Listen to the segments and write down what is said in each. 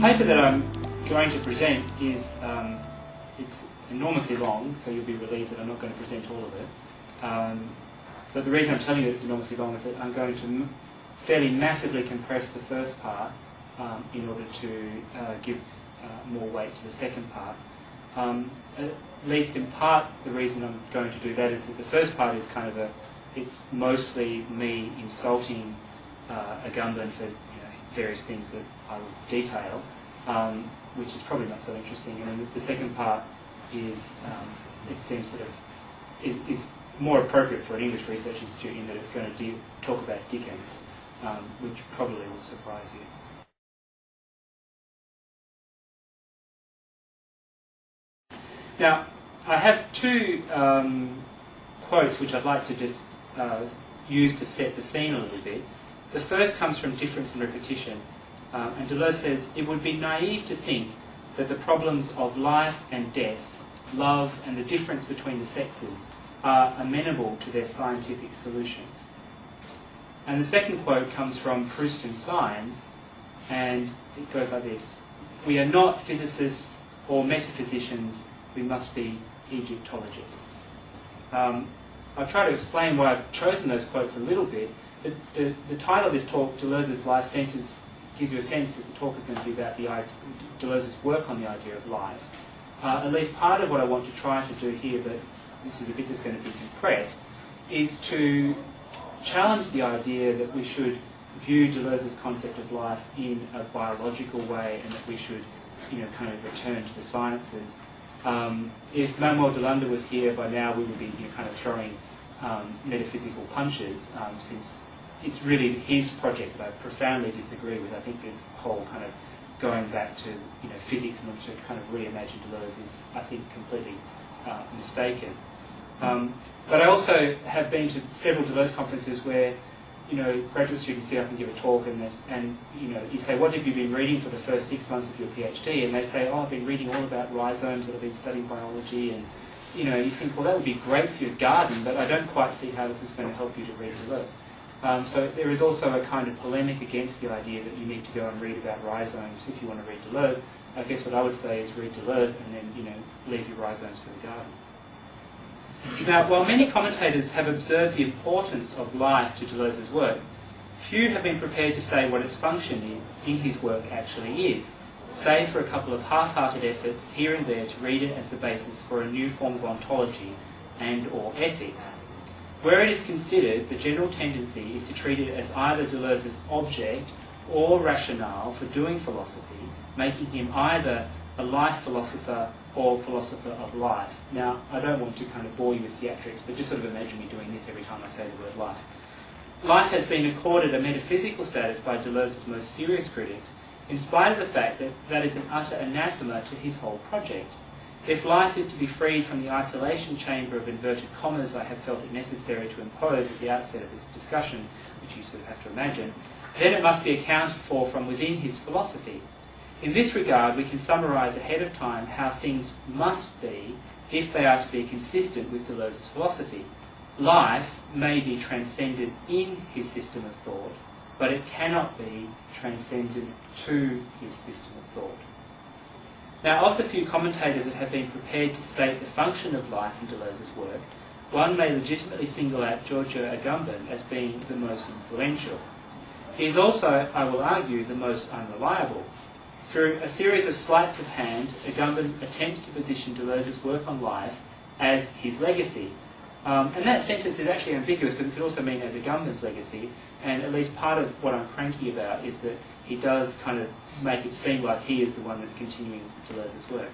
paper that I'm going to present is it's enormously long, so you'll be relieved that I'm not going to present all of it. But the reason I'm telling you it's enormously long is that I'm going to fairly massively compress the first part in order to give more weight to the second part. At least in part, the reason I'm going to do that is that the first part is kind of it's mostly me insulting Agamben for various things that I will detail, which is probably not so interesting. And then the second part is, it seems sort of, is more appropriate for an English research institute in that it's going to talk about Dickens, which probably will surprise you. Now, I have two quotes which I'd like to just use to set the scene a little bit. The first comes from Difference and Repetition, and Deleuze says, "It would be naive to think that the problems of life and death, love and the difference between the sexes are amenable to their scientific solutions." And the second quote comes from Proust and Science, and it goes like this: "We are not physicists or metaphysicians, we must be Egyptologists." I'll try to explain why I've chosen those quotes a little bit. The title of this talk, Deleuze's Life Sentence, gives you a sense that the talk is going to be about Deleuze's work on the idea of life. At least part of what I want to try to do here, but this is a bit that's going to be compressed, is to challenge the idea that we should view Deleuze's concept of life in a biological way and that we should, kind of return to the sciences. If Manuel de Landa was here by now, we would be kind of throwing metaphysical punches, since it's really his project that I profoundly disagree with. I think this whole kind of going back to physics in order to kind of reimagine Deleuze is, I think, completely mistaken. But I also have been to several Deleuze conferences where graduate students get up and give a talk, and you say, "What have you been reading for the first 6 months of your PhD?" And they say, "Oh, I've been reading all about rhizomes, that I've been studying biology," and you think, well, that would be great for your garden, but I don't quite see how this is going to help you to read Deleuze. So there is also a kind of polemic against the idea that you need to go and read about rhizomes if you want to read Deleuze. I guess what I would say is read Deleuze and then leave your rhizomes for the garden. Now, while many commentators have observed the importance of life to Deleuze's work, few have been prepared to say what its function in his work actually is, save for a couple of half-hearted efforts here and there to read it as the basis for a new form of ontology and/or ethics. Where it is considered, the general tendency is to treat it as either Deleuze's object or rationale for doing philosophy, making him either a life philosopher or philosopher of life. Now, I don't want to kind of bore you with theatrics, but just sort of imagine me doing this every time I say the word life. Life has been accorded a metaphysical status by Deleuze's most serious critics, in spite of the fact that that is an utter anathema to his whole project. If life is to be freed from the isolation chamber of inverted commas I have felt it necessary to impose at the outset of this discussion, which you sort of have to imagine, then it must be accounted for from within his philosophy. In this regard, we can summarise ahead of time how things must be if they are to be consistent with Deleuze's philosophy. Life may be transcended in his system of thought, but it cannot be transcended to his system of thought. Now, of the few commentators that have been prepared to state the function of life in Deleuze's work, one may legitimately single out Giorgio Agamben as being the most influential. He is also, I will argue, the most unreliable. Through a series of sleights of hand, Agamben attempts to position Deleuze's work on life as his legacy. And that sentence is actually ambiguous because it could also mean as Agamben's legacy, and at least part of what I'm cranky about is that he does kind of make it seem like he is the one that's continuing Deleuze's work.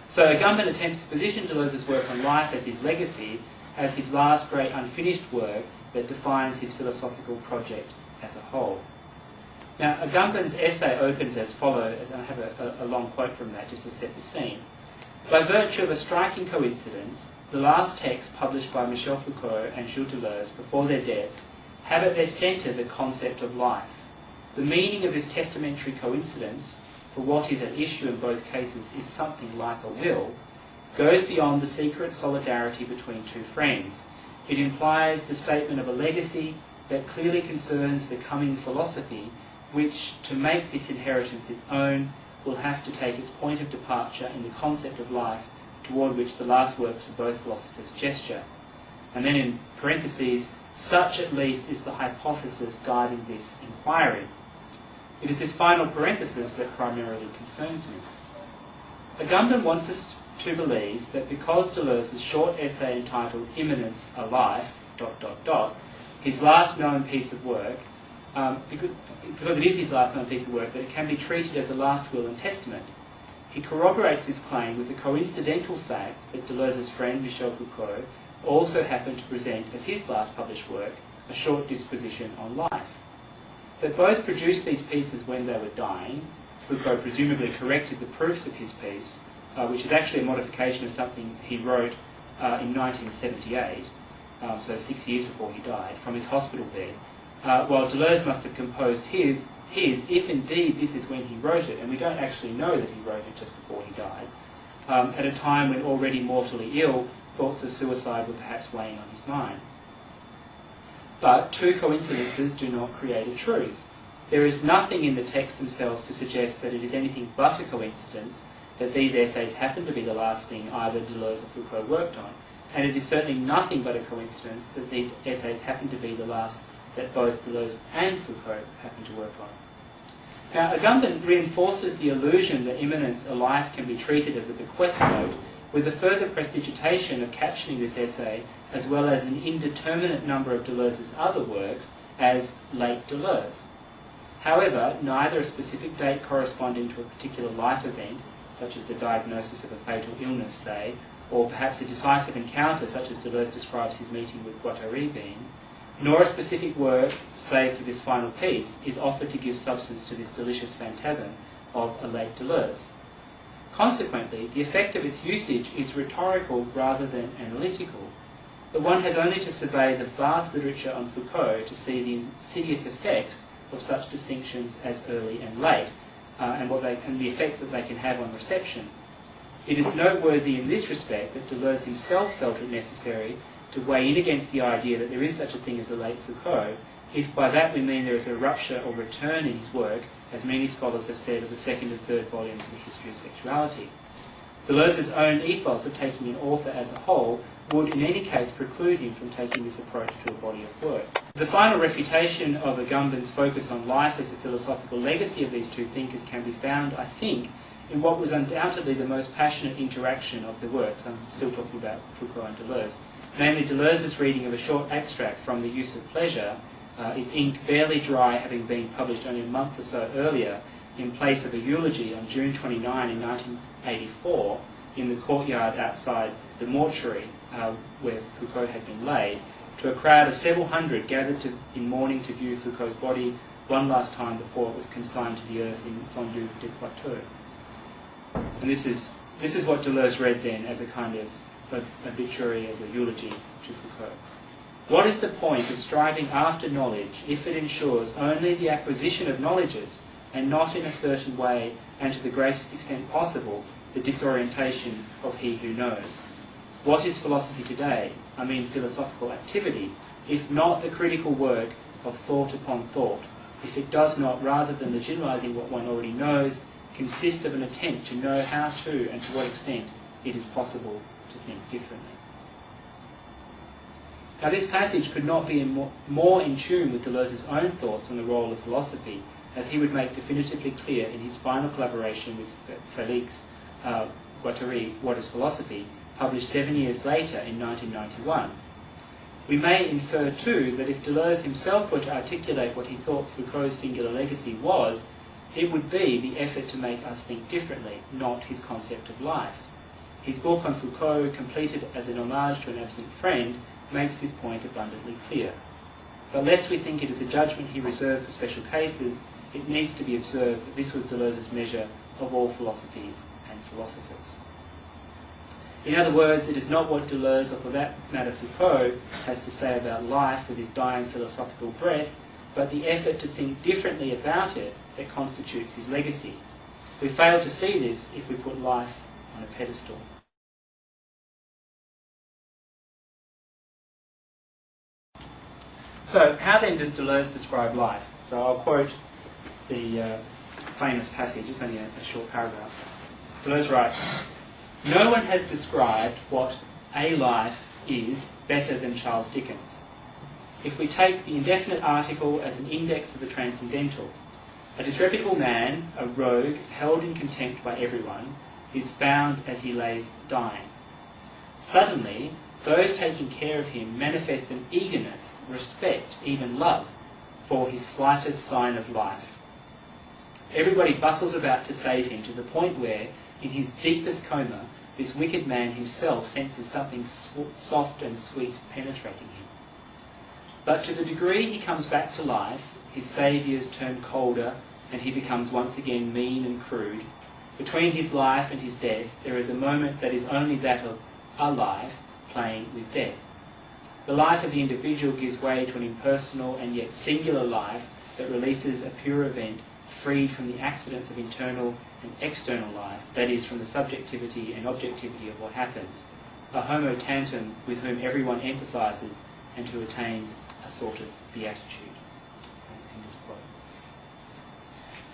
So Agamben attempts to position Deleuze's work on life as his legacy, as his last great unfinished work that defines his philosophical project as a whole. Now, Agamben's essay opens as follows, and I have a long quote from that just to set the scene. By virtue of a striking coincidence, the last texts published by Michel Foucault and Gilles Deleuze before their deaths have at their centre the concept of life. The meaning of this testamentary coincidence, for what is at issue in both cases is something like a will, goes beyond the secret solidarity between two friends. It implies the statement of a legacy that clearly concerns the coming philosophy which, to make this inheritance its own, will have to take its point of departure in the concept of life toward which the last works of both philosophers gesture. And then in parentheses, such at least is the hypothesis guiding this inquiry. It is this final parenthesis that primarily concerns me. Agamben wants us to believe that because Deleuze's short essay entitled Immanence, a Life, ... his last known piece of work, because it is his last known piece of work, that it can be treated as a last will and testament. He corroborates this claim with the coincidental fact that Deleuze's friend Michel Foucault also happened to present as his last published work a short disquisition on life. That both produced these pieces when they were dying. Foucault presumably corrected the proofs of his piece, which is actually a modification of something he wrote in 1978, so 6 years before he died, from his hospital bed, while Deleuze must have composed his, if indeed this is when he wrote it, and we don't actually know that he wrote it just before he died, at a time when already mortally ill, thoughts of suicide were perhaps weighing on his mind. But two coincidences do not create a truth. There is nothing in the texts themselves to suggest that it is anything but a coincidence that these essays happen to be the last thing either Deleuze or Foucault worked on. And it is certainly nothing but a coincidence that these essays happen to be the last that both Deleuze and Foucault happen to work on. Now, Agamben reinforces the illusion that Immanence, a Life, can be treated as a bequest note with a further prestigitation of captioning this essay, as well as an indeterminate number of Deleuze's other works, as late Deleuze. However, neither a specific date corresponding to a particular life event, such as the diagnosis of a fatal illness, say, or perhaps a decisive encounter, such as Deleuze describes his meeting with Guattari being, nor a specific work, save for this final piece, is offered to give substance to this delicious phantasm of a late Deleuze. Consequently, the effect of its usage is rhetorical rather than analytical. But one has only to survey the vast literature on Foucault to see the insidious effects of such distinctions as early and late, and the effects that they can have on reception. It is noteworthy in this respect that Deleuze himself felt it necessary to weigh in against the idea that there is such a thing as a late Foucault, if by that we mean there is a rupture or return in his work, as many scholars have said of the second and third volumes of the History of Sexuality. Deleuze's own ethos of taking an author as a whole would in any case preclude him from taking this approach to a body of work. The final refutation of Agamben's focus on life as a philosophical legacy of these two thinkers can be found, I think, in what was undoubtedly the most passionate interaction of the works. I'm still talking about Foucault and Deleuze. Namely, Deleuze's reading of a short extract from The Use of Pleasure, its ink barely dry, having been published only a month or so earlier, in place of a eulogy on June 29 in 1984 in the courtyard outside the mortuary where Foucault had been laid, to a crowd of several hundred gathered in mourning to view Foucault's body one last time before it was consigned to the earth in Fondue de Poitou. And this is what Deleuze read then as a kind of obituary, as a eulogy to Foucault. What is the point of striving after knowledge if it ensures only the acquisition of knowledges and not in a certain way and to the greatest extent possible the disorientation of he who knows? What is philosophy today, I mean philosophical activity, if not the critical work of thought upon thought, if it does not, rather than legitimizing what one already knows, consist of an attempt to know how to and to what extent it is possible to think differently? Now, this passage could not be more in tune with Deleuze's own thoughts on the role of philosophy, as he would make definitively clear in his final collaboration with Félix Guattari, What is Philosophy?, published 7 years later in 1991. We may infer, too, that if Deleuze himself were to articulate what he thought Foucault's singular legacy was, it would be the effort to make us think differently, not his concept of life. His book on Foucault, completed as an homage to an absent friend, makes this point abundantly clear. But lest we think it is a judgment he reserved for special cases, it needs to be observed that this was Deleuze's measure of all philosophies and philosophers. In other words, it is not what Deleuze, or for that matter Foucault, has to say about life with his dying philosophical breath, but the effort to think differently about it that constitutes his legacy. We fail to see this if we put life on a pedestal. So, how then does Deleuze describe life? So I'll quote the famous passage. It's only a short paragraph. Deleuze writes, "No one has described what a life is better than Charles Dickens. If we take the indefinite article as an index of the transcendental, a disreputable man, a rogue, held in contempt by everyone, is found as he lays dying. Suddenly, those taking care of him manifest an eagerness, respect, even love, for his slightest sign of life. Everybody bustles about to save him to the point where, in his deepest coma, this wicked man himself senses something soft and sweet penetrating him. But to the degree he comes back to life, his saviours turn colder, and he becomes once again mean and crude. Between his life and his death, there is a moment that is only that of a life playing with death. The life of the individual gives way to an impersonal and yet singular life that releases a pure event freed from the accidents of internal and external life, that is, from the subjectivity and objectivity of what happens, a homo tantum with whom everyone empathises and who attains a sort of beatitude."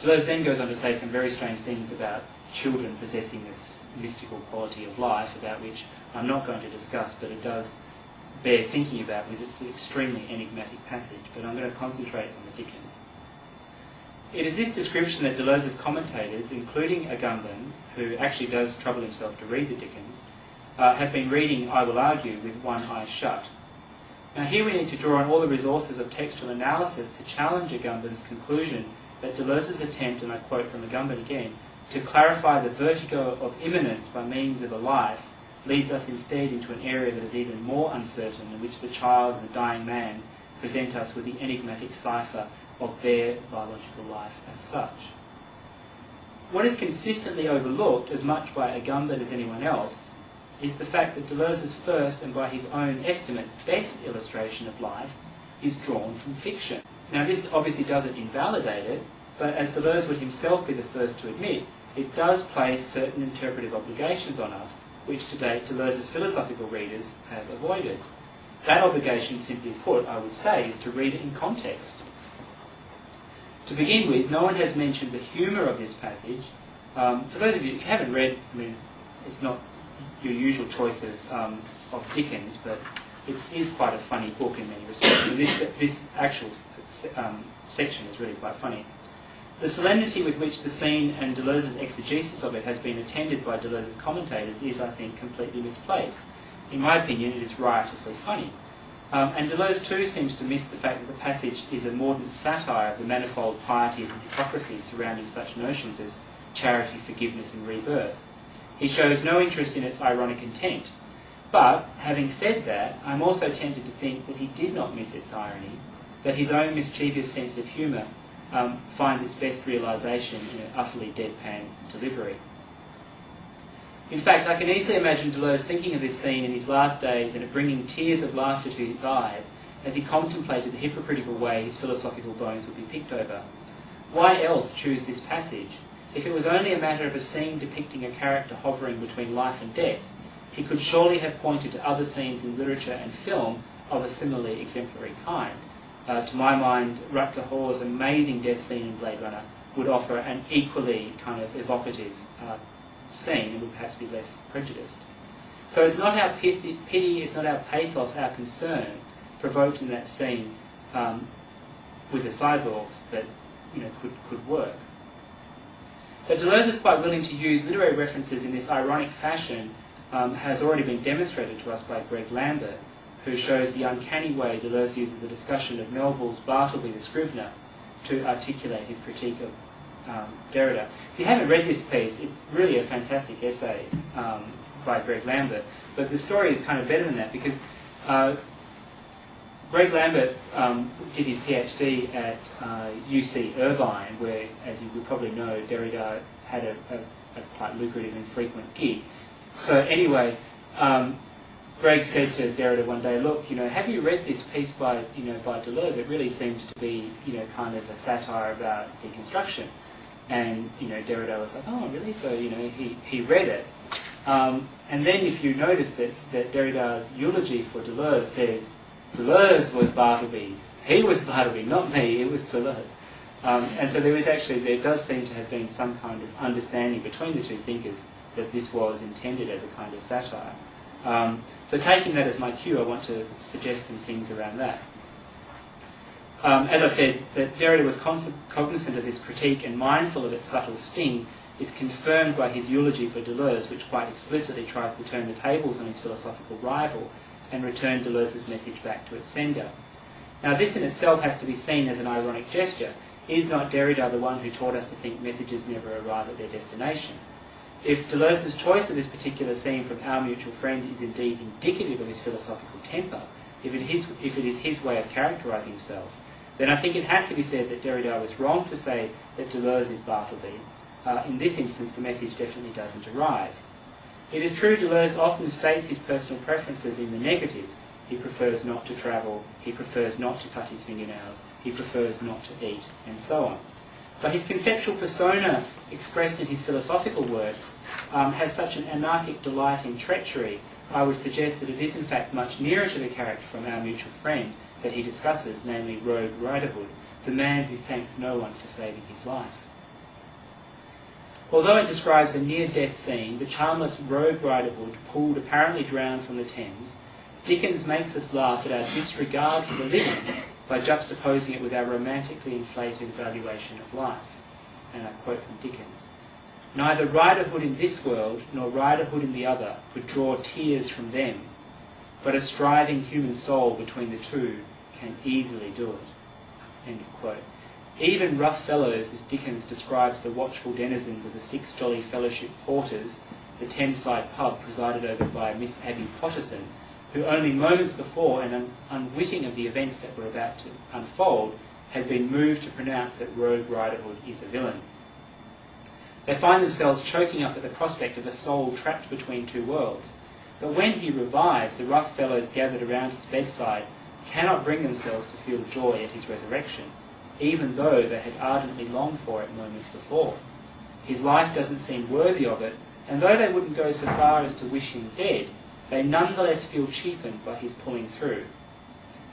Deleuze then goes on to say some very strange things about children possessing this mystical quality of life, about which I'm not going to discuss, but it does bear thinking about because it's an extremely enigmatic passage, but I'm going to concentrate on the Dickens. It is this description that Deleuze's commentators, including Agamben, who actually does trouble himself to read the Dickens, have been reading, I will argue, with one eye shut. Now here we need to draw on all the resources of textual analysis to challenge Agamben's conclusion that Deleuze's attempt, and I quote from Agamben again, to clarify the vertigo of immanence by means of a life leads us instead into an area that is even more uncertain, in which the child and the dying man present us with the enigmatic cipher of their biological life as such. What is consistently overlooked as much by Agamben as anyone else is the fact that Deleuze's first, and by his own estimate, best illustration of life is drawn from fiction. Now this obviously doesn't invalidate it, but as Deleuze would himself be the first to admit, it does place certain interpretive obligations on us, which to date Deleuze's philosophical readers have avoided. That obligation, simply put, I would say, is to read it in context. To begin with, no one has mentioned the humour of this passage. For those of you, if you haven't read, I mean, it's not your usual choice of Dickens, but it is quite a funny book in many respects. And this actual section is really quite funny. The solemnity with which the scene and Deleuze's exegesis of it has been attended by Deleuze's commentators is, I think, completely misplaced. In my opinion, it is riotously funny. And Deleuze too seems to miss the fact that the passage is a mordant satire of the manifold pieties and hypocrisies surrounding such notions as charity, forgiveness and rebirth. He shows no interest in its ironic intent. But, having said that, I'm also tempted to think that he did not miss its irony, that his own mischievous sense of humour finds its best realisation in an utterly deadpan delivery. In fact, I can easily imagine Deleuze thinking of this scene in his last days and it bringing tears of laughter to his eyes as he contemplated the hypocritical way his philosophical bones would be picked over. Why else choose this passage? If it was only a matter of a scene depicting a character hovering between life and death, he could surely have pointed to other scenes in literature and film of a similarly exemplary kind. To my mind, Rutger Hauer's amazing death scene in Blade Runner would offer an equally kind of evocative scene and would perhaps be less prejudiced. So it's not our pity, it's not our pathos, our concern provoked in that scene with the cyborgs that could work. But Deleuze is quite willing to use literary references in this ironic fashion has already been demonstrated to us by Greg Lambert, who shows the uncanny way Deleuze uses a discussion of Melville's Bartleby the Scrivener to articulate his critique of Derrida. If you haven't read this piece, it's really a fantastic essay by Greg Lambert, but the story is kind of better than that because Greg Lambert did his PhD at UC Irvine, where, as you would probably know, Derrida had a quite lucrative and frequent gig. So anyway, Greg said to Derrida one day, "Look, have you read this piece by Deleuze? It really seems to be, kind of a satire about deconstruction." And Derrida was like, "Oh, really?" So he read it, and then if you notice that Derrida's eulogy for Deleuze says, "Deleuze was Bartleby. He was Bartleby, not me. It was Deleuze." And so there does seem to have been some kind of understanding between the two thinkers that this was intended as a kind of satire. So taking that as my cue, I want to suggest some things around that. As I said, that Derrida was cognizant of this critique and mindful of its subtle sting is confirmed by his eulogy for Deleuze, which quite explicitly tries to turn the tables on his philosophical rival and return Deleuze's message back to its sender. Now, this in itself has to be seen as an ironic gesture. Is not Derrida the one who taught us to think messages never arrive at their destination? If Deleuze's choice of this particular scene from Our Mutual Friend is indeed indicative of his philosophical temper, if it is his way of characterising himself, then I think it has to be said that Derrida was wrong to say that Deleuze is Bartleby. In this instance, the message definitely doesn't arrive. It is true Deleuze often states his personal preferences in the negative. He prefers not to travel, he prefers not to cut his fingernails, he prefers not to eat, and so on. But his conceptual persona, expressed in his philosophical works, has such an anarchic delight in treachery, I would suggest that it is in fact much nearer to the character from Our Mutual Friend that he discusses, namely Rogue Riderhood, the man who thanks no one for saving his life. Although it describes a near-death scene, the charmless Rogue Riderhood pulled apparently drowned from the Thames, Dickens makes us laugh at our disregard for the living by juxtaposing it with our romantically inflated valuation of life. And I quote from Dickens, "Neither riderhood in this world nor riderhood in the other could draw tears from them, but a striving human soul between the two can easily do it." End of quote. Even rough fellows, as Dickens describes the watchful denizens of the Six Jolly Fellowship Porters, the Thameside pub presided over by Miss Abby Potterson, who only moments before, and unwitting of the events that were about to unfold, had been moved to pronounce that Rogue Riderhood is a villain. They find themselves choking up at the prospect of a soul trapped between two worlds. But when he revives, the rough fellows gathered around his bedside cannot bring themselves to feel joy at his resurrection, even though they had ardently longed for it moments before. His life doesn't seem worthy of it, and though they wouldn't go so far as to wish him dead, they nonetheless feel cheapened by his pulling through.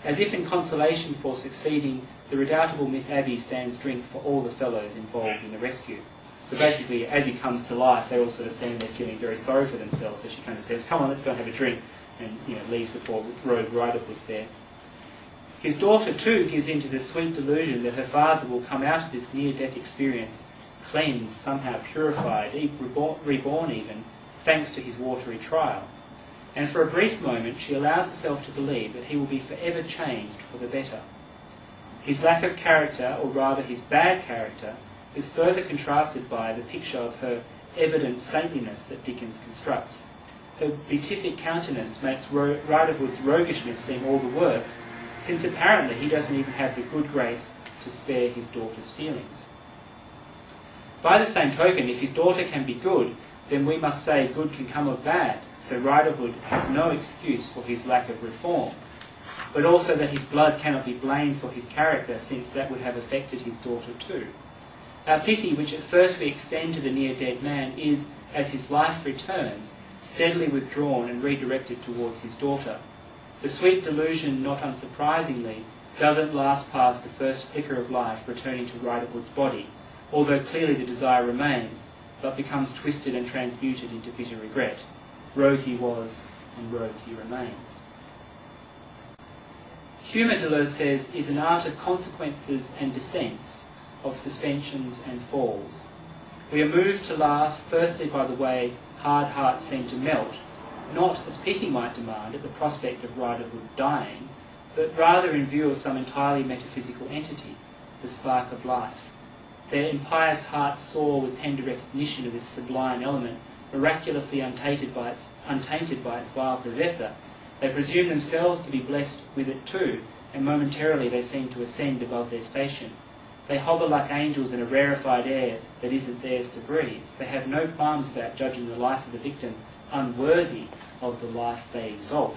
As if in consolation for succeeding, the redoubtable Miss Abby stands drink for all the fellows involved in the rescue. So basically, as he comes to life, they all sort of stand there feeling very sorry for themselves, so she kind of says, "Come on, let's go and have a drink," and leaves the poor Rogue Riderhood there. His daughter, too, gives in to the sweet delusion that her father will come out of this near-death experience cleansed, somehow purified, reborn even, thanks to his watery trial. And for a brief moment she allows herself to believe that he will be forever changed for the better. His lack of character, or rather his bad character, is further contrasted by the picture of her evident saintliness that Dickens constructs. Her beatific countenance makes Riderhood's roguishness seem all the worse, since apparently he doesn't even have the good grace to spare his daughter's feelings. By the same token, if his daughter can be good, then we must say good can come of bad, so Riderhood has no excuse for his lack of reform, but also that his blood cannot be blamed for his character, since that would have affected his daughter too. Our pity, which at first we extend to the near-dead man, is, as his life returns, steadily withdrawn and redirected towards his daughter. The sweet delusion, not unsurprisingly, doesn't last past the first flicker of life returning to Riderhood's body, although clearly the desire remains, but becomes twisted and transmuted into bitter regret. Rogue he was, and rogue he remains. Humour, Deleuze says, is an art of consequences and descents, of suspensions and falls. We are moved to laugh, firstly by the way hard hearts seem to melt, not, as pity might demand, at the prospect of Riderhood dying, but rather in view of some entirely metaphysical entity, the spark of life. Their impious hearts soar with tender recognition of this sublime element, miraculously untainted by its vile possessor. They presume themselves to be blessed with it too, and momentarily they seem to ascend above their station. They hover like angels in a rarefied air that isn't theirs to breathe. They have no qualms about judging the life of the victim unworthy of the life they exalt.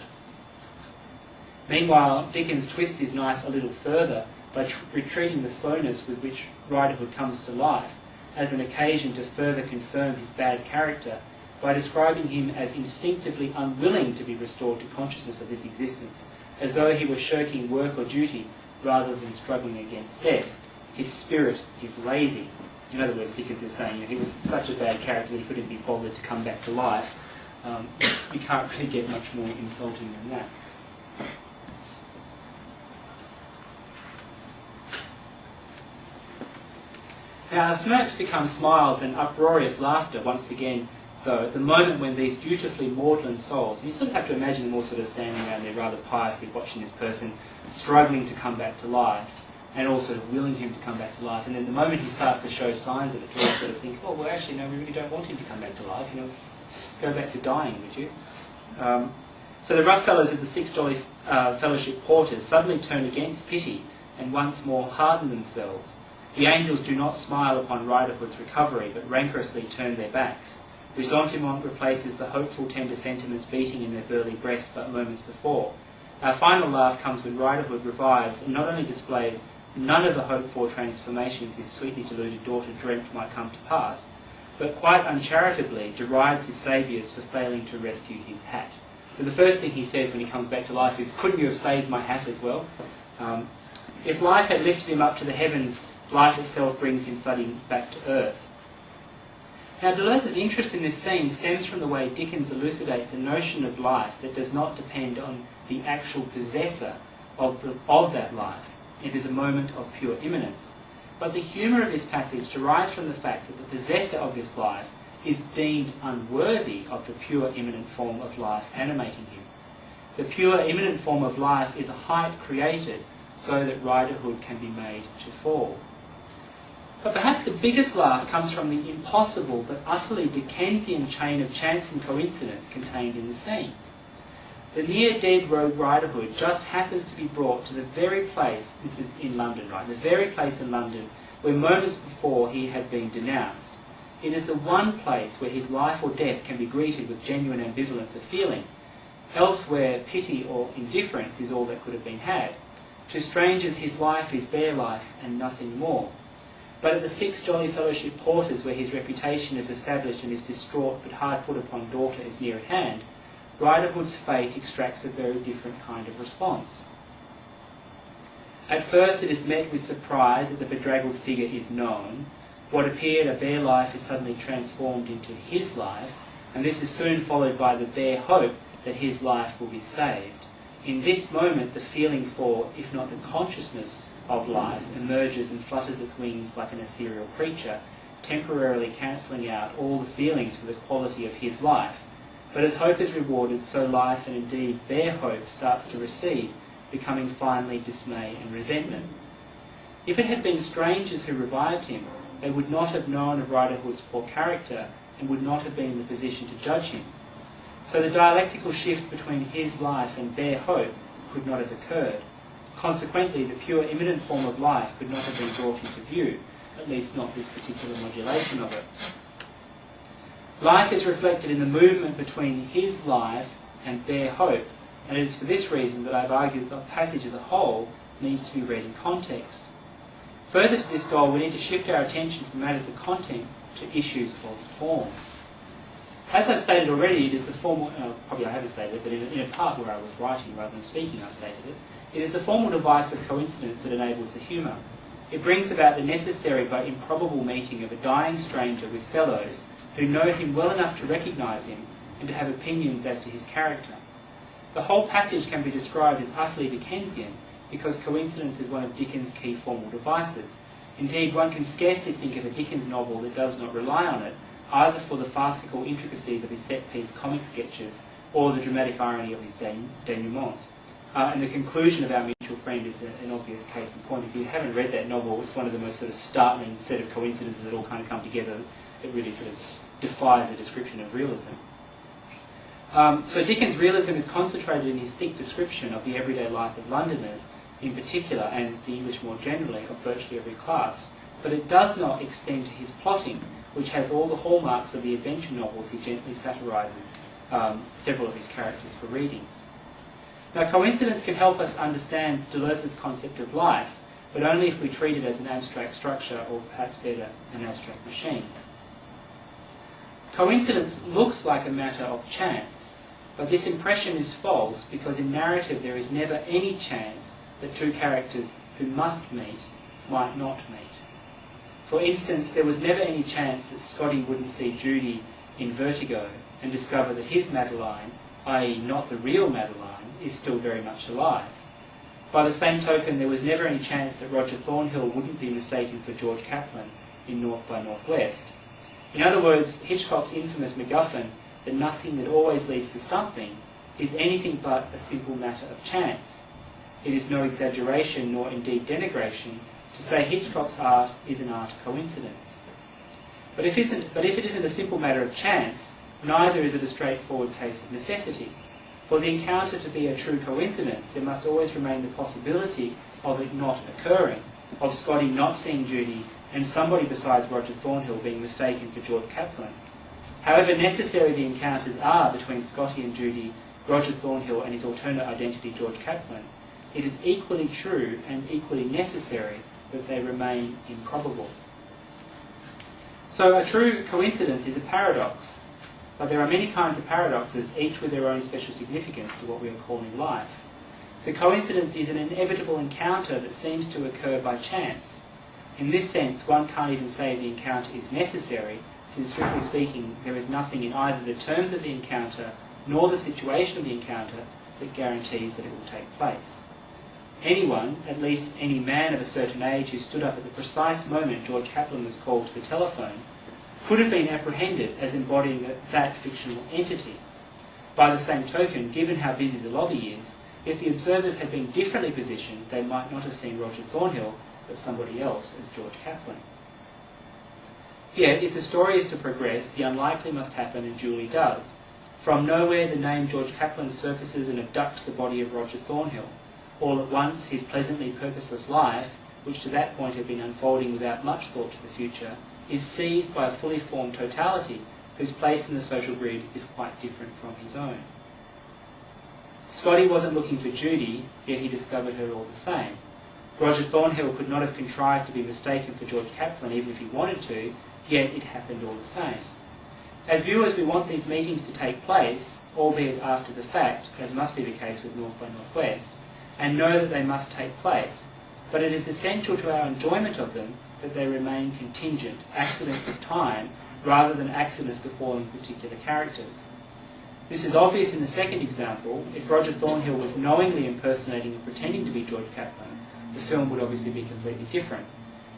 Meanwhile, Dickens twists his knife a little further by retreating the slowness with which Riderhood comes to life as an occasion to further confirm his bad character by describing him as instinctively unwilling to be restored to consciousness of this existence, as though he were shirking work or duty rather than struggling against death. his spirit is lazy. In other words, Dickens is saying he was such a bad character that he couldn't be bothered to come back to life. You can't really get much more insulting than that. Now, smirks become smiles and uproarious laughter once again, though, at the moment when these dutifully maudlin souls, and you sort of have to imagine them all sort of standing around there rather piously watching this person struggling to come back to life, and all sort of willing him to come back to life. And then the moment he starts to show signs of it, you all sort of think, oh, well, actually, no, we really don't want him to come back to life. Go back to dying, would you? So the rough fellows of the Six Jolly Fellowship Porters suddenly turn against pity and once more harden themselves. The angels do not smile upon Riderhood's recovery, but rancorously turn their backs. Ressentiment replaces the hopeful, tender sentiments beating in their burly breasts but moments before. Our final laugh comes when Riderhood revives and not only displays none of the hoped-for transformations his sweetly deluded daughter dreamt might come to pass, but quite uncharitably derides his saviours for failing to rescue his hat. So the first thing he says when he comes back to life is, couldn't you have saved my hat as well? If life had lifted him up to the heavens, life itself brings him thudding back to earth. Now, Deleuze's interest in this scene stems from the way Dickens elucidates a notion of life that does not depend on the actual possessor of that life. It is a moment of pure immanence. But the humour of this passage derives from the fact that the possessor of this life is deemed unworthy of the pure immanent form of life animating him. The pure immanent form of life is a height created so that riderhood can be made to fall. But perhaps the biggest laugh comes from the impossible but utterly Dickensian chain of chance and coincidence contained in the scene. The near-dead rogue Riderhood just happens to be brought to the very place, this is in London, right, the very place in London where moments before he had been denounced. It is the one place where his life or death can be greeted with genuine ambivalence of feeling. Elsewhere, pity or indifference is all that could have been had. To strangers his life is bare life and nothing more. But at the Six Jolly Fellowship Porters, where his reputation is established and his distraught but hard put upon daughter is near at hand, Riderhood's fate extracts a very different kind of response. At first it is met with surprise that the bedraggled figure is known. What appeared a bare life is suddenly transformed into his life, and this is soon followed by the bare hope that his life will be saved. In this moment the feeling for, if not the consciousness of life, emerges and flutters its wings like an ethereal creature, temporarily cancelling out all the feelings for the quality of his life. But as hope is rewarded, so life, and indeed bare hope, starts to recede, becoming finally dismay and resentment. If it had been strangers who revived him, they would not have known of Riderhood's poor character and would not have been in the position to judge him. So the dialectical shift between his life and bare hope could not have occurred. Consequently, the pure immanent form of life could not have been brought into view, at least not this particular modulation of it. Life is reflected in the movement between his life and bare hope, and it is for this reason that I've argued that the passage as a whole needs to be read in context. Further to this goal, we need to shift our attention from matters of content to issues of form. As I've stated already, it is the formal, probably I haven't stated it, but in a part where I was writing rather than speaking I've stated it, it is the formal device of coincidence that enables the humour. It brings about the necessary but improbable meeting of a dying stranger with fellows who know him well enough to recognise him and to have opinions as to his character. The whole passage can be described as utterly Dickensian because coincidence is one of Dickens' key formal devices. Indeed, one can scarcely think of a Dickens novel that does not rely on it, either for the farcical intricacies of his set-piece comic sketches or the dramatic irony of his denouements. And the conclusion of Our Mutual Friend is an obvious case in point. If you haven't read that novel, it's one of the most sort of startling set of coincidences that all kind of come together. It really sort of defies the description of realism. So Dickens' realism is concentrated in his thick description of the everyday life of Londoners in particular, and the English more generally, of virtually every class. But it does not extend to his plotting, which has all the hallmarks of the adventure novels he gently satirises several of his characters for readings. Now, coincidence can help us understand Deleuze's concept of life, but only if we treat it as an abstract structure, or perhaps better, an abstract machine. Coincidence looks like a matter of chance, but this impression is false because in narrative there is never any chance that two characters who must meet might not meet. For instance, there was never any chance that Scotty wouldn't see Judy in Vertigo and discover that his Madeline, i.e. not the real Madeline, is still very much alive. By the same token, there was never any chance that Roger Thornhill wouldn't be mistaken for George Kaplan in North by Northwest. In other words, Hitchcock's infamous MacGuffin, that nothing that always leads to something, is anything but a simple matter of chance. It is no exaggeration nor indeed denigration to say Hitchcock's art is an art of coincidence. But if it isn't a simple matter of chance, neither is it a straightforward case of necessity. For the encounter to be a true coincidence, there must always remain the possibility of it not occurring, of Scotty not seeing Judy and somebody besides Roger Thornhill being mistaken for George Kaplan. However necessary the encounters are between Scotty and Judy, Roger Thornhill and his alternate identity George Kaplan, it is equally true and equally necessary that they remain improbable. So a true coincidence is a paradox, but there are many kinds of paradoxes, each with their own special significance to what we are calling life. The coincidence is an inevitable encounter that seems to occur by chance. In this sense, one can't even say the encounter is necessary, since strictly speaking, there is nothing in either the terms of the encounter nor the situation of the encounter that guarantees that it will take place. Anyone, at least any man of a certain age who stood up at the precise moment George Kaplan was called to the telephone, could have been apprehended as embodying that fictional entity. By the same token, given how busy the lobby is, if the observers had been differently positioned, they might not have seen Roger Thornhill, but somebody else as George Kaplan. Yet, if the story is to progress, the unlikely must happen and duly does. From nowhere, the name George Kaplan surfaces and abducts the body of Roger Thornhill. All at once, his pleasantly purposeless life, which to that point had been unfolding without much thought to the future, is seized by a fully formed totality whose place in the social grid is quite different from his own. Scotty wasn't looking for Judy, yet he discovered her all the same. Roger Thornhill could not have contrived to be mistaken for George Kaplan even if he wanted to, yet it happened all the same. As viewers, we want these meetings to take place, albeit after the fact, as must be the case with North by Northwest, and know that they must take place, but it is essential to our enjoyment of them that they remain contingent, accidents of time, rather than accidents befalling particular characters. This is obvious in the second example. If Roger Thornhill was knowingly impersonating and pretending to be George Kaplan, the film would obviously be completely different.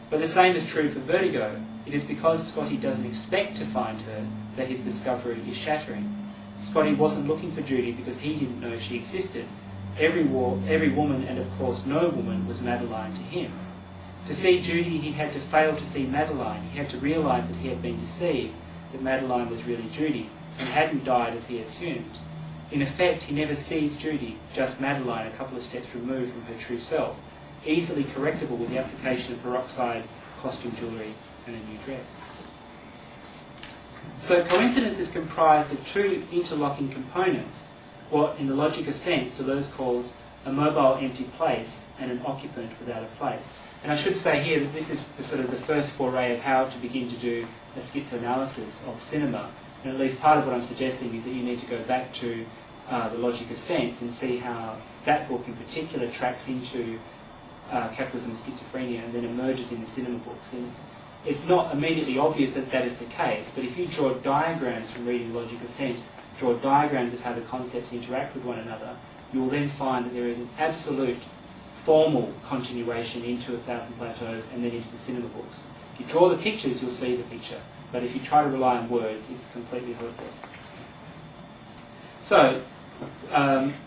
But the same is true for Vertigo. It is because Scotty doesn't expect to find her that his discovery is shattering. Scotty wasn't looking for Judy because he didn't know she existed. Every woman, and of course no woman, was Madeline to him. To see Judy, he had to fail to see Madeline. He had to realise that he had been deceived, that Madeline was really Judy, and hadn't died as he assumed. In effect, he never sees Judy, just Madeline a couple of steps removed from her true self, easily correctable with the application of peroxide, costume jewellery, and a new dress. So coincidence is comprised of two interlocking components, what in the logic of sense Deleuze calls a mobile empty place and an occupant without a place. And I should say here that this is the first foray of how to begin to do a schizoanalysis of cinema. And at least part of what I'm suggesting is that you need to go back to the logic of sense and see how that book in particular tracks into capitalism and schizophrenia and then emerges in the cinema books. And it's not immediately obvious that that is the case, but if you draw diagrams from reading logic of sense, draw diagrams of how the concepts interact with one another, you will then find that there is an absolute formal continuation into 1,000 Plateaus and then into the cinema books. If you draw the pictures, you'll see the picture, but if you try to rely on words, it's completely hopeless. So,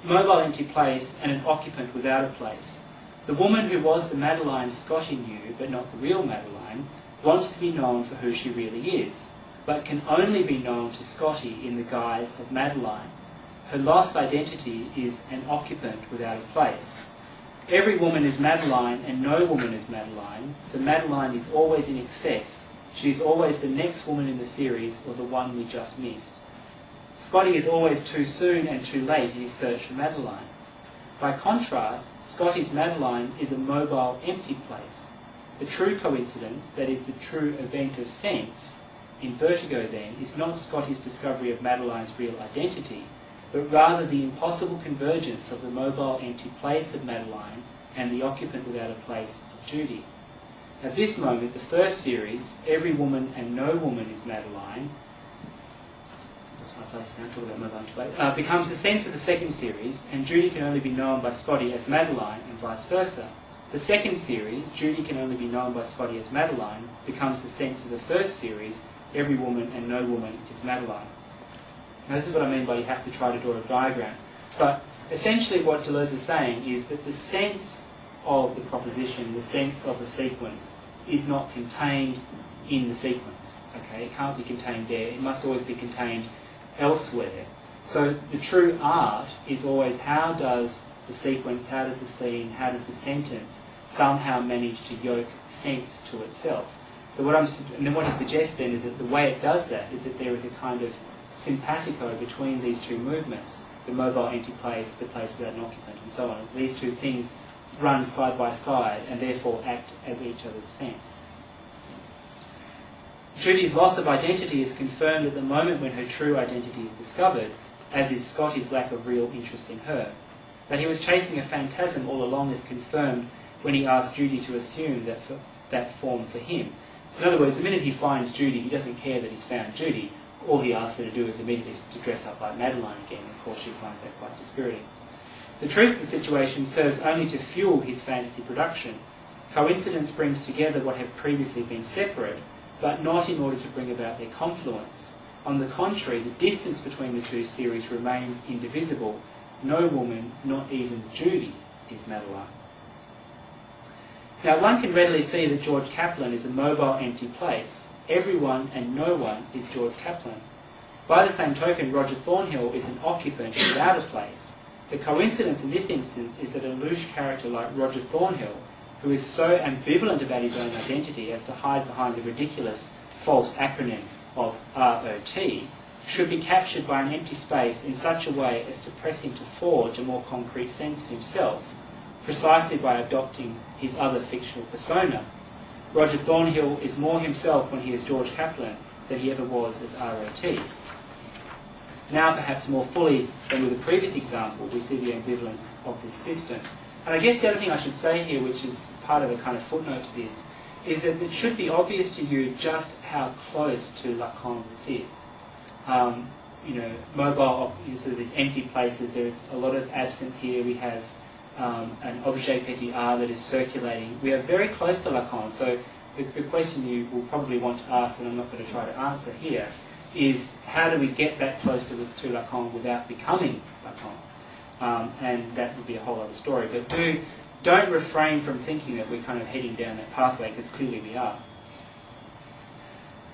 mobile empty place and an occupant without a place. The woman who was the Madeline Scotty knew, but not the real Madeline, wants to be known for who she really is, but can only be known to Scotty in the guise of Madeline. Her lost identity is an occupant without a place. Every woman is Madeline and no woman is Madeline, so Madeline is always in excess. She is always the next woman in the series or the one we just missed. Scotty is always too soon and too late in his search for Madeline. By contrast, Scotty's Madeline is a mobile, empty place. The true coincidence, that is the true event of sense, in Vertigo then, is not Scotty's discovery of Madeline's real identity, but rather the impossible convergence of the mobile, empty place of Madeline and the occupant without a place of Judy. At this moment, the first series, every woman and no woman is Madeline, that's my place now, talk about mobile intellect, becomes the sense of the second series, and Judy can only be known by Scotty as Madeline, and vice versa. The second series, Judy can only be known by Scotty as Madeline, becomes the sense of the first series, every woman and no woman is Madeline. Now this is what I mean by you have to try to draw a diagram. But essentially what Deleuze is saying is that the sense of the proposition, the sense of the sequence, is not contained in the sequence. Okay, it can't be contained there. It must always be contained elsewhere. So the true art is always how does the sequence, how does the scene, how does the sentence somehow manage to yoke sense to itself. So and then what he suggests then is that the way it does that is that there is a kind of simpatico between these two movements, the mobile empty place, the place without an occupant, and so on. These two things run side by side and therefore act as each other's sense. Judy's loss of identity is confirmed at the moment when her true identity is discovered, as is Scotty's lack of real interest in her. That he was chasing a phantasm all along is confirmed when he asks Judy to assume that form for him. So in other words, the minute he finds Judy, he doesn't care that he's found Judy. All he asks her to do is immediately to dress up like Madeline again. Of course, she finds that quite dispiriting. The truth of the situation serves only to fuel his fantasy production. Coincidence brings together what have previously been separate, but not in order to bring about their confluence. On the contrary, the distance between the two series remains indivisible. No woman, not even Judy, is Madeline. Now, one can readily see that George Kaplan is a mobile empty place. Everyone and no one is George Kaplan. By the same token, Roger Thornhill is an occupant without a place. The coincidence in this instance is that a louche character like Roger Thornhill, who is so ambivalent about his own identity as to hide behind the ridiculous false acronym of ROT, should be captured by an empty space in such a way as to press him to forge a more concrete sense of himself, precisely by adopting his other fictional persona. Roger Thornhill is more himself when he is George Kaplan than he ever was as ROT. Now, perhaps more fully than with the previous example, we see the ambivalence of this system. And I guess the other thing I should say here, which is part of a kind of footnote to this, is that it should be obvious to you just how close to Lacan this is. Mobile, sort of these empty places, there is a lot of absence here. We have an objet petit r that is circulating. We are very close to Lacan, so the question you will probably want to ask, and I'm not going to try to answer here, is how do we get that close to Lacan without becoming Lacan? And that would be a whole other story. But don't refrain from thinking that we're kind of heading down that pathway, because clearly we are.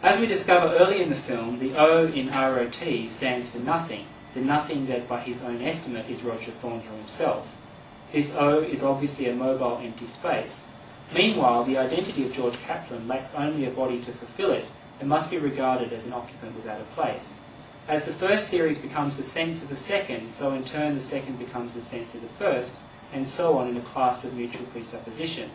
As we discover early in the film, the O in ROT stands for nothing, the nothing that by his own estimate is Roger Thornhill himself. This O is obviously a mobile empty space. Meanwhile, the identity of George Kaplan lacks only a body to fulfill it, and must be regarded as an occupant without a place. As the first series becomes the sense of the second, so in turn the second becomes the sense of the first, and so on in a class of mutual presupposition.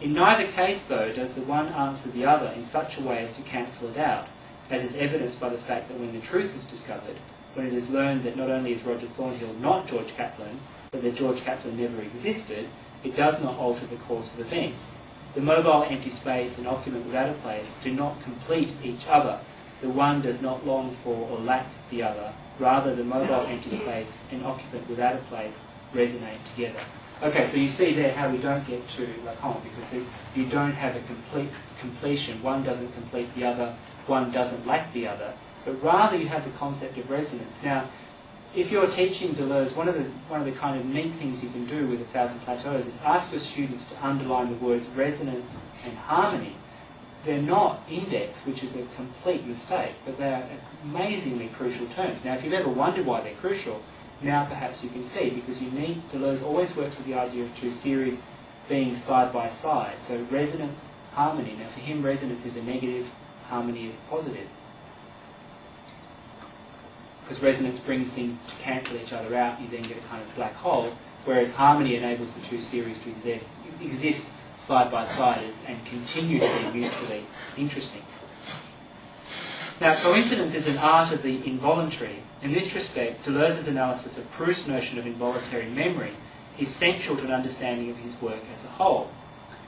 In neither case, though, does the one answer the other in such a way as to cancel it out, as is evidenced by the fact that when the truth is discovered, when it is learned that not only is Roger Thornhill not George Kaplan, but that George Kaplan never existed, it does not alter the course of events. The mobile empty space and occupant without a place do not complete each other. The one does not long for or lack the other. Rather, the mobile empty space and occupant without a place resonate together. Okay, so you see there how we don't get to Lacan, because you don't have a complete completion. One doesn't complete the other, one doesn't lack the other, but rather you have the concept of resonance. Now, if you're teaching Deleuze, one of the kind of neat things you can do with 1,000 Plateaus is ask your students to underline the words resonance and harmony. They're not index, which is a complete mistake, but they are amazingly crucial terms. Now, if you've ever wondered why they're crucial, now perhaps you can see, because Deleuze always works with the idea of two series being side by side. So resonance, harmony. Now, for him, resonance is a negative, harmony is a positive. Because resonance brings things to cancel each other out, you then get a kind of black hole, whereas harmony enables the two series to exist side by side and continue to be mutually interesting. Now, coincidence is an art of the involuntary. In this respect, Deleuze's analysis of Proust's notion of involuntary memory is central to an understanding of his work as a whole.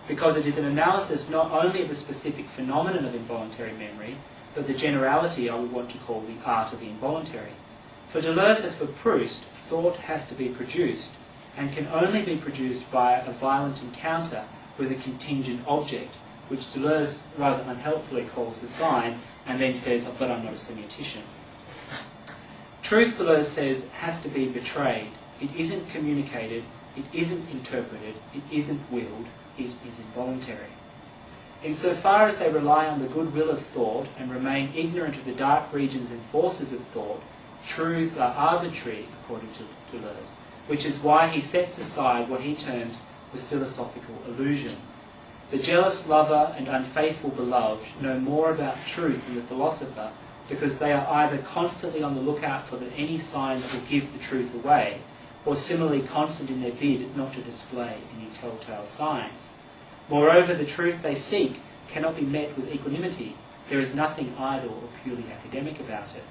because it is an analysis not only of the specific phenomenon of involuntary memory, but the generality I would want to call the art of the involuntary. For Deleuze, as for Proust, thought has to be produced, and can only be produced by a violent encounter with a contingent object, which Deleuze rather unhelpfully calls the sign, and then says, oh, but I'm not a semiotician. Truth, Deleuze says, has to be betrayed. It isn't communicated, it isn't interpreted, it isn't willed, it is involuntary. Insofar as they rely on the goodwill of thought and remain ignorant of the dark regions and forces of thought, truths are arbitrary, according to Deleuze, which is why he sets aside what he terms the philosophical illusion. The jealous lover and unfaithful beloved know more about truth than the philosopher, because they are either constantly on the lookout for any sign that will give the truth away, or similarly constant in their bid not to display any telltale signs. Moreover, the truth they seek cannot be met with equanimity. There is nothing idle or purely academic about it.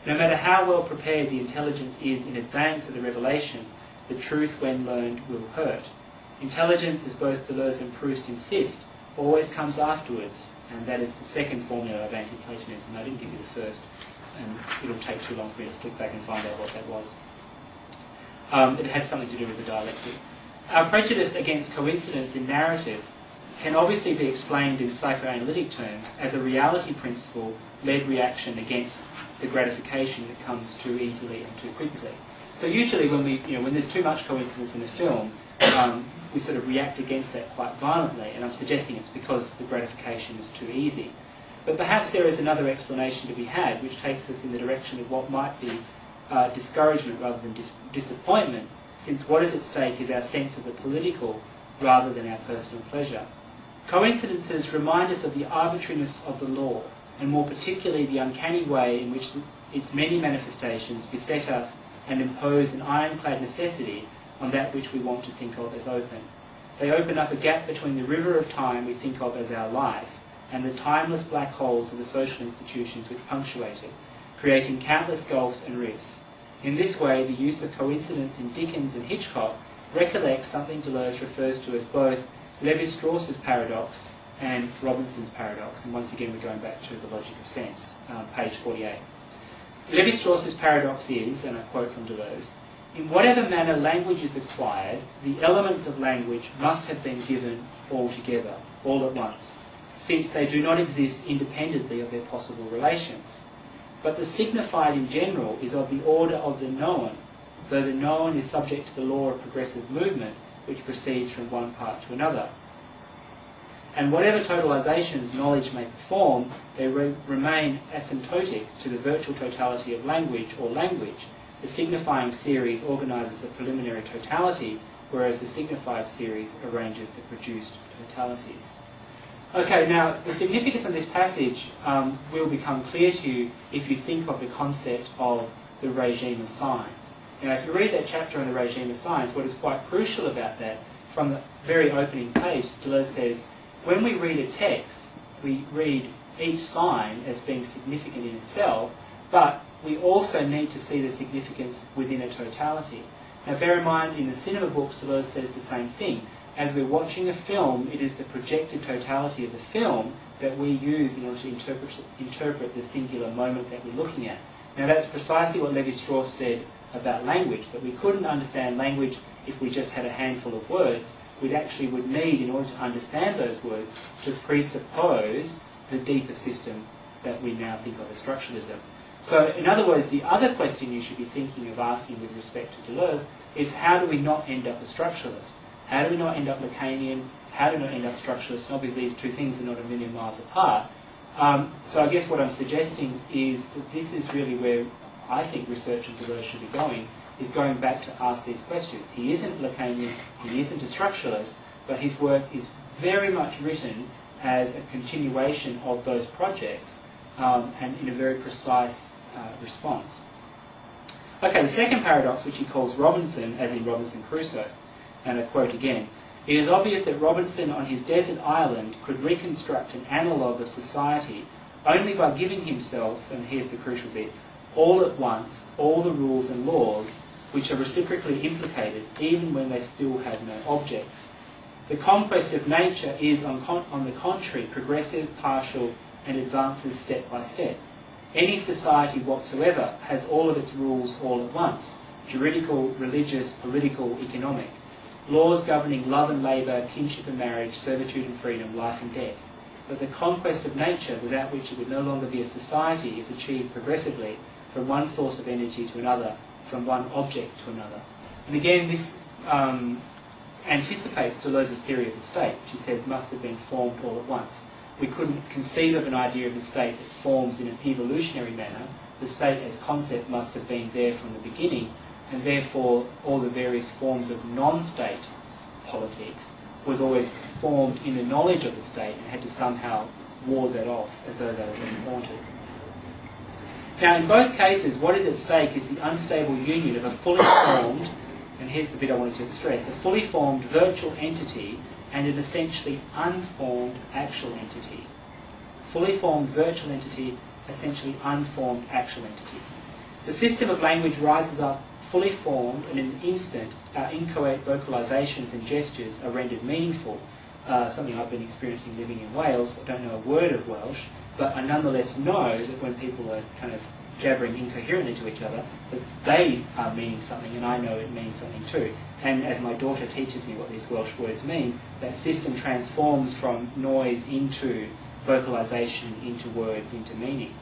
No matter how well prepared the intelligence is in advance of the revelation, the truth when learned will hurt. Intelligence, as both Deleuze and Proust insist, always comes afterwards, and that is the second formula of anti-Platonism. I didn't give you the first, and it'll take too long for me to flick back and find out what that was. It had something to do with the dialectic. Our prejudice against coincidence in narrative can obviously be explained in psychoanalytic terms as a reality principle-led reaction against the gratification that comes too easily and too quickly. So usually when there's too much coincidence in a film, we sort of react against that quite violently, and I'm suggesting it's because the gratification is too easy. But perhaps there is another explanation to be had, which takes us in the direction of what might be discouragement rather than disappointment, since what is at stake is our sense of the political rather than our personal pleasure. Coincidences remind us of the arbitrariness of the law, and more particularly the uncanny way in which its many manifestations beset us and impose an ironclad necessity on that which we want to think of as open. They open up a gap between the river of time we think of as our life and the timeless black holes of the social institutions which punctuate it, creating countless gulfs and rifts. In this way, the use of coincidence in Dickens and Hitchcock recollects something Deleuze refers to as both Lévi-Strauss's paradox and Robinson's paradox. And once again, we're going back to the logic of sense, page 48. Lévi-Strauss's paradox is, and I quote from Deleuze, in whatever manner language is acquired, the elements of language must have been given all together, all at once, since they do not exist independently of their possible relations. But the signified in general is of the order of the known, though the known is subject to the law of progressive movement, which proceeds from one part to another. And whatever totalizations knowledge may perform, they remain asymptotic to the virtual totality of language or language. The signifying series organizes a preliminary totality, whereas the signified series arranges the produced totalities. Okay, now the significance of this passage will become clear to you if you think of the concept of the regime of signs. Now, if you read that chapter on the regime of signs, what is quite crucial about that, from the very opening page, Deleuze says, when we read a text, we read each sign as being significant in itself, but we also need to see the significance within a totality. Now, bear in mind, in the cinema books, Deleuze says the same thing. As we're watching a film, it is the projected totality of the film that we use in order to interpret the singular moment that we're looking at. Now, that's precisely what Lévi-Strauss said about language, that we couldn't understand language if we just had a handful of words. We would need, in order to understand those words, to presuppose the deeper system that we now think of as structuralism. So, in other words, the other question you should be thinking of asking with respect to Deleuze is, how do we not end up a structuralist? How do we not end up Lacanian? How do we not end up structuralist? And obviously these two things are not a million miles apart. So I guess what I'm suggesting is that this is really where I think research on Deleuze should be going, is going back to ask these questions. He isn't Lacanian, he isn't a structuralist, but his work is very much written as a continuation of those projects and in a very precise response. Okay, the second paradox, which he calls Robinson, as in Robinson Crusoe, and I quote again, it is obvious that Robinson on his desert island could reconstruct an analogue of society only by giving himself, and here's the crucial bit, all at once, all the rules and laws which are reciprocally implicated even when they still have no objects. The conquest of nature is, on the contrary, progressive, partial, and advances step by step. Any society whatsoever has all of its rules all at once: juridical, religious, political, economic. Laws governing love and labour, kinship and marriage, servitude and freedom, life and death. But the conquest of nature, without which it would no longer be a society, is achieved progressively from one source of energy to another, from one object to another. And again, this anticipates Deleuze's theory of the state, which he says must have been formed all at once. We couldn't conceive of an idea of the state that forms in an evolutionary manner. The state as concept must have been there from the beginning, and therefore all the various forms of non-state politics was always formed in the knowledge of the state and had to somehow ward that off as though they were being haunted. Now, in both cases, what is at stake is the unstable union of a fully formed, and here's the bit I wanted to stress, a fully formed virtual entity and an essentially unformed actual entity. Fully formed virtual entity, essentially unformed actual entity. The system of language rises up fully formed, and in an instant our inchoate vocalisations and gestures are rendered meaningful, something I've been experiencing living in Wales. I don't know a word of Welsh, but I nonetheless know that when people are kind of jabbering incoherently to each other, that they are meaning something and I know it means something too. And as my daughter teaches me what these Welsh words mean, that system transforms from noise into vocalisation, into words, into meaning.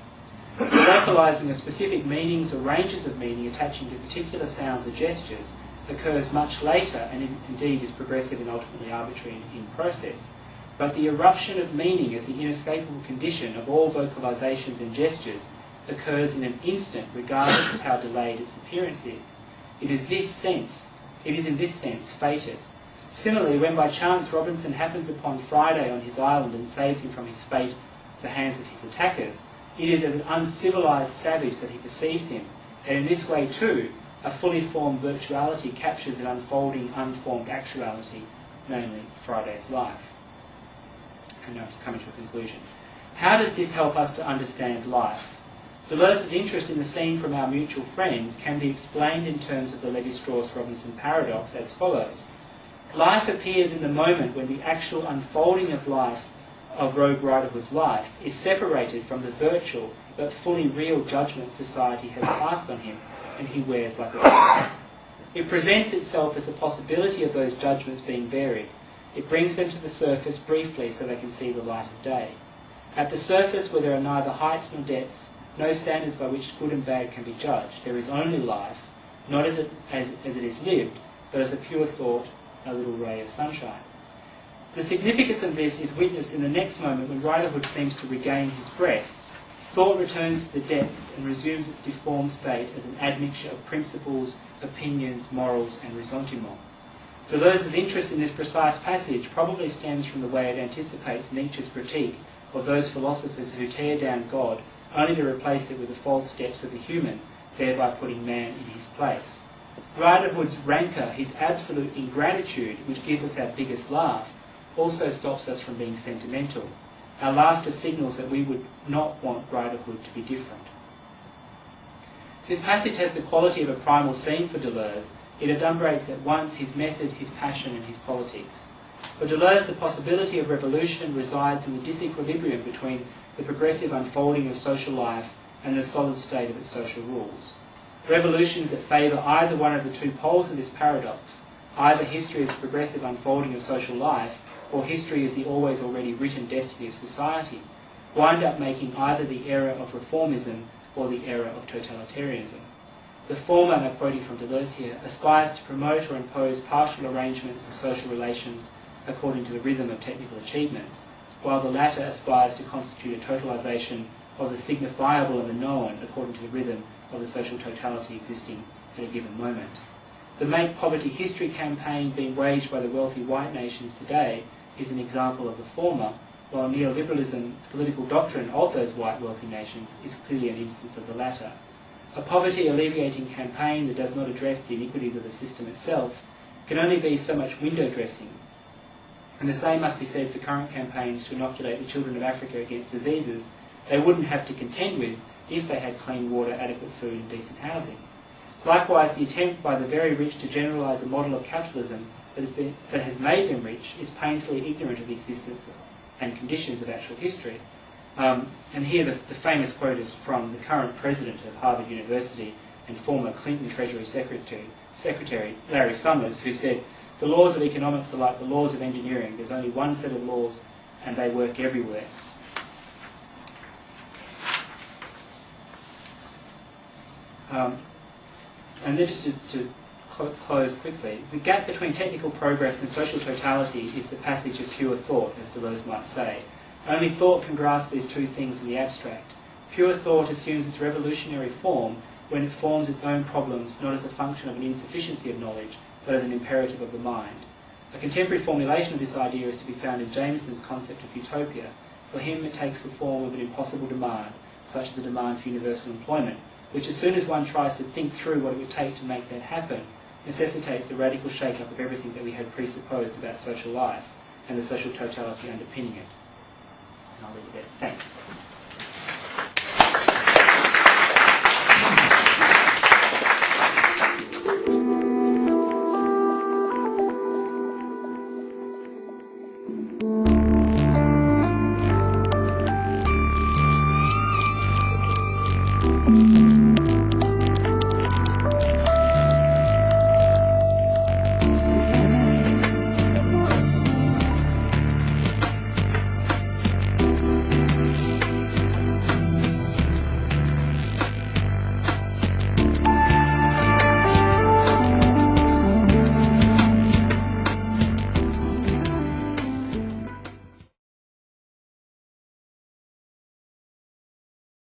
The localising of specific meanings or ranges of meaning attaching to particular sounds or gestures occurs much later and indeed is progressive and ultimately arbitrary in process. But the eruption of meaning as the inescapable condition of all vocalisations and gestures occurs in an instant regardless of how delayed its appearance is. It is in this sense fated. Similarly, when by chance Robinson happens upon Friday on his island and saves him from his fate at the hands of his attackers, it is as an uncivilised savage that he perceives him, and in this way too, a fully formed virtuality captures an unfolding, unformed actuality, namely Friday's life. And now to come to a conclusion. How does this help us to understand life? Deleuze's interest in the scene from our mutual friend can be explained in terms of the Lévi-Strauss-Robinson paradox as follows. Life appears in the moment when the actual unfolding of life, of Rogue Riderhood's life, is separated from the virtual but fully real judgment society has passed on him and he wears like a mask. It presents itself as the possibility of those judgments being varied. It brings them to the surface briefly so they can see the light of day. At the surface, where there are neither heights nor depths, no standards by which good and bad can be judged, there is only life, not as it is lived, but as a pure thought, a little ray of sunshine. The significance of this is witnessed in the next moment when Riderhood seems to regain his breath. Thought returns to the depths and resumes its deformed state as an admixture of principles, opinions, morals and ressentiment. Deleuze's interest in this precise passage probably stems from the way it anticipates Nietzsche's critique of those philosophers who tear down God only to replace it with the false depths of the human, thereby putting man in his place. Riderhood's rancour, his absolute ingratitude, which gives us our biggest laugh, also stops us from being sentimental. Our laughter signals that we would not want Riderhood to be different. This passage has the quality of a primal scene for Deleuze. It adumbrates at once his method, his passion and his politics. For Deleuze, the possibility of revolution resides in the disequilibrium between the progressive unfolding of social life and the solid state of its social rules. Revolutions that favour either one of the two poles of this paradox, either history as the progressive unfolding of social life, or history as the always already written destiny of society, wind up making either the error of reformism or the error of totalitarianism. The former, and I'm quoting from Deleuze here, aspires to promote or impose partial arrangements of social relations according to the rhythm of technical achievements, while the latter aspires to constitute a totalisation of the signifiable and the known according to the rhythm of the social totality existing at a given moment. The Make Poverty History campaign being waged by the wealthy white nations today is an example of the former, while neoliberalism, political doctrine of those white wealthy nations, is clearly an instance of the latter. A poverty alleviating campaign that does not address the iniquities of the system itself can only be so much window dressing. And the same must be said for current campaigns to inoculate the children of Africa against diseases they wouldn't have to contend with if they had clean water, adequate food and decent housing. Likewise, the attempt by the very rich to generalise a model of capitalism that has made them rich is painfully ignorant of the existence and conditions of actual history. And here the famous quote is from the current president of Harvard University and former Clinton Treasury Secretary Larry Summers, who said, "The laws of economics are like the laws of engineering. There's only one set of laws and they work everywhere." And then just to close quickly, the gap between technical progress and social totality is the passage of pure thought, as Deleuze might say. Only thought can grasp these two things in the abstract. Pure thought assumes its revolutionary form when it forms its own problems not as a function of an insufficiency of knowledge, but as an imperative of the mind. A contemporary formulation of this idea is to be found in Jameson's concept of utopia. For him it takes the form of an impossible demand, such as the demand for universal employment, which as soon as one tries to think through what it would take to make that happen, necessitates a radical shake-up of everything that we had presupposed about social life and the social totality underpinning it. And I'll leave it there. Thanks.